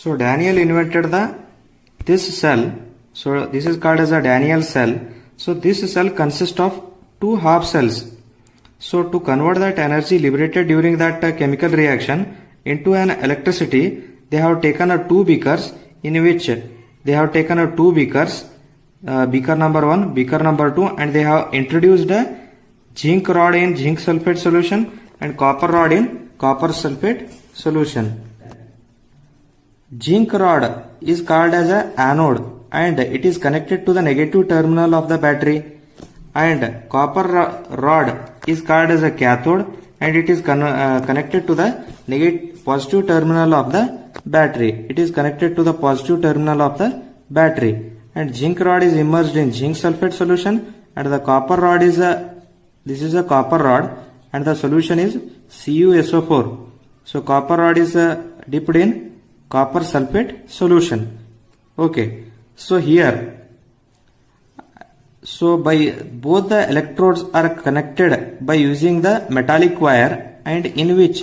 So Daniel invented this cell. So this is called as a Daniel cell. So this cell consists of two half cells. So to convert that energy liberated during that chemical reaction into an electricity, they have taken two beakers in which they have taken two beakers, beaker number 1, beaker number 2, and they have introduced a zinc rod in zinc sulfate solution and copper rod in copper sulfate solution. Zinc rod is called as a anode and it is connected to the negative terminal of the battery, and copper rod is called as a cathode and it is connected to the positive terminal of the battery. It is connected to the positive terminal of the battery, and zinc rod is immersed in zinc sulfate solution, and the copper rod is this is a copper rod and the solution is CuSO4. So copper rod is dipped in copper sulfate solution. Okay, so here, so by both the electrodes are connected by using the metallic wire, and in which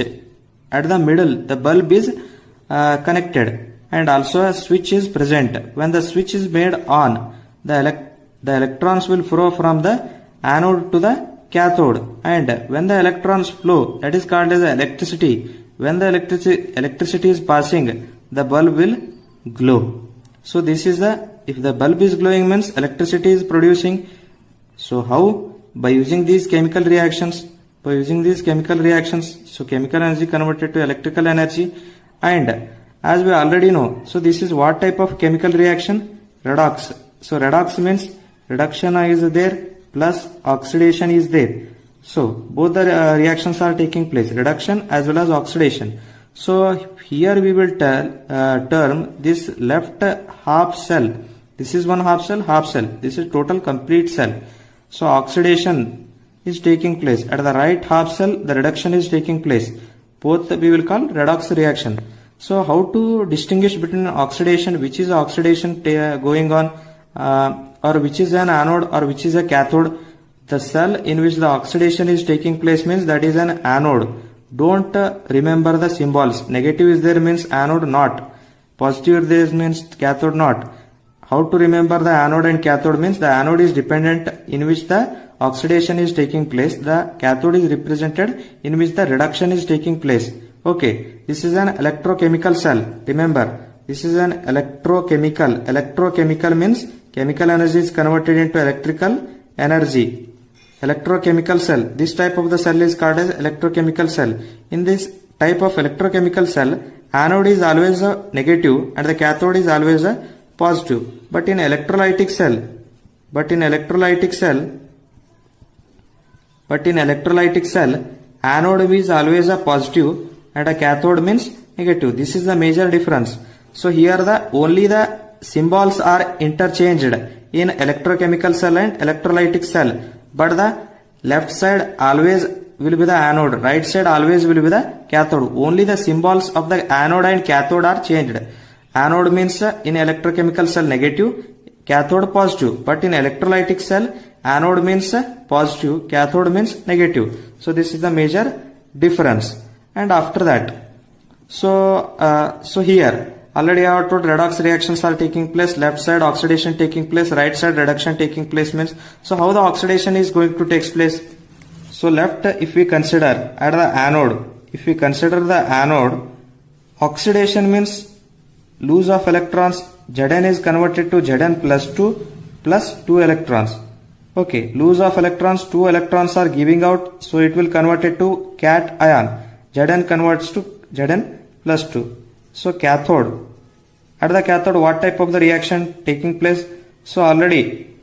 at the middle the bulb is connected, and also a switch is present. When the switch is made on, the electrons will flow from the anode to the cathode, and when the electrons flow, that is called as electricity. When the electricity is passing, the bulb will glow. So this is if the bulb is glowing means electricity is producing. So how? By using these chemical reactions. So chemical energy converted to electrical energy. And as we already know, so this is what type of chemical reaction? Redox. So redox means reduction is there plus oxidation is there. So both the reactions are taking place, reduction as well as oxidation. So here we will term this left half cell. This is one half cell, This is total complete cell. So oxidation is taking place. At the right half cell, the reduction is taking place. Both we will call redox reaction. So how to distinguish between oxidation, which is oxidation going on, or which is an anode or which is a cathode? The cell in which the oxidation is taking place means that is an anode. Don't remember the symbols. Negative is there means anode not. Positive is there means cathode not. How to remember the anode and cathode means the anode is dependent in which the oxidation is taking place. The cathode is represented in which the reduction is taking place. Okay, this is an electrochemical cell. Remember, this is an electrochemical. Electrochemical means chemical energy is converted into electrical energy. Electrochemical cell. This type of the cell is called as electrochemical cell. In this type of electrochemical cell, anode is always a negative and the cathode is always a positive. But in electrolytic cell, anode is always a positive and a cathode means negative. This is the major difference. So here only the symbols are interchanged in electrochemical cell and electrolytic cell. But the left side always will be the anode, right side always will be the cathode. Only the symbols of the anode and cathode are changed. Anode means in electrochemical cell negative, cathode positive. But in electrolytic cell, anode means positive, cathode means negative. So this is the major difference. And after that, so here already I have told redox reactions are taking place, left side oxidation taking place, right side reduction taking place means. So how the oxidation is going to take place? So left, if we consider at the anode, oxidation means loss of electrons. Zn is converted to Zn plus 2 electrons. Okay, loss of electrons, 2 electrons are giving out, so it will convert it to cation. Zn converts to Zn plus 2. So cathode, at the cathode what type of the reaction taking place? So already,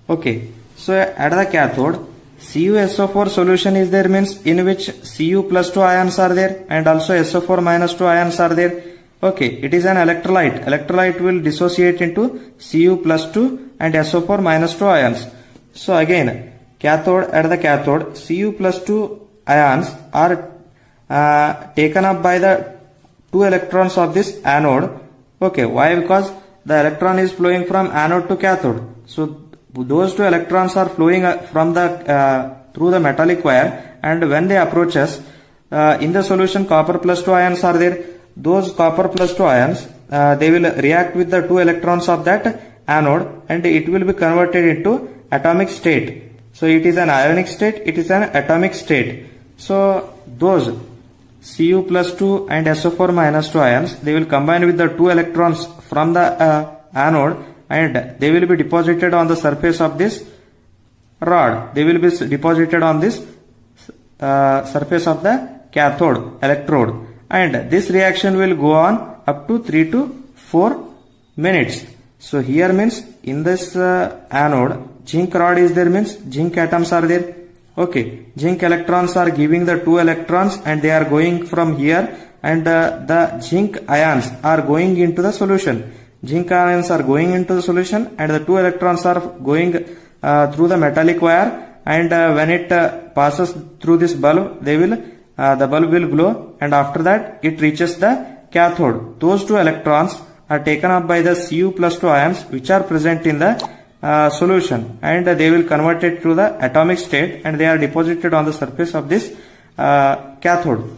okay, so at the cathode CuSO4 solution is there means in which Cu plus 2 ions are there and also SO4 minus 2 ions are there. Okay, it is an electrolyte. Electrolyte will dissociate into Cu plus 2 and SO4 minus 2 ions. So again, cathode, at the cathode Cu plus 2 ions are taken up by the 2 electrons of this anode. Okay, why? Because the electron is flowing from anode to cathode. So those 2 electrons are flowing from the through the metallic wire, and when they approach us, in the solution copper plus 2 ions are there. Those copper plus 2 ions they will react with the 2 electrons of that anode and it will be converted into atomic state. So it is an ionic state, it is an atomic state. So those Cu plus 2 and SO4 minus 2 ions, they will combine with the 2 electrons from the anode and they will be deposited on the surface of this rod. They will be deposited on this surface of the cathode electrode, and this reaction will go on up to 3 to 4 minutes. So here means in this anode zinc rod is there, means zinc atoms are there. Okay, zinc electrons are giving the 2 electrons and they are going from here, and the zinc ions are going into the solution. Zinc ions are going into the solution and the 2 electrons are going through the metallic wire, and when it passes through this bulb, the bulb will glow, and after that it reaches the cathode. Those 2 electrons are taken up by the Cu plus 2 ions which are present in the solution, and they will convert it to the atomic state and they are deposited on the surface of this cathode.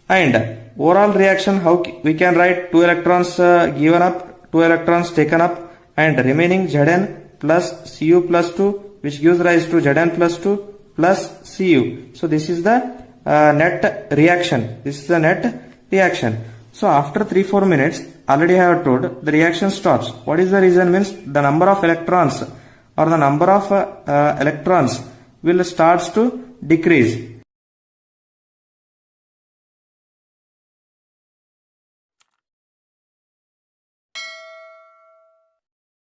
And overall reaction, how we can write: 2 electrons given up, 2 electrons taken up, and remaining Zn plus Cu plus 2, which gives rise to Zn plus 2 plus Cu. So this is the net reaction. This is the net reaction. So after 3-4 minutes, already I have told, the reaction stops. What is the reason? Means the number of electrons or the number of electrons will starts to decrease.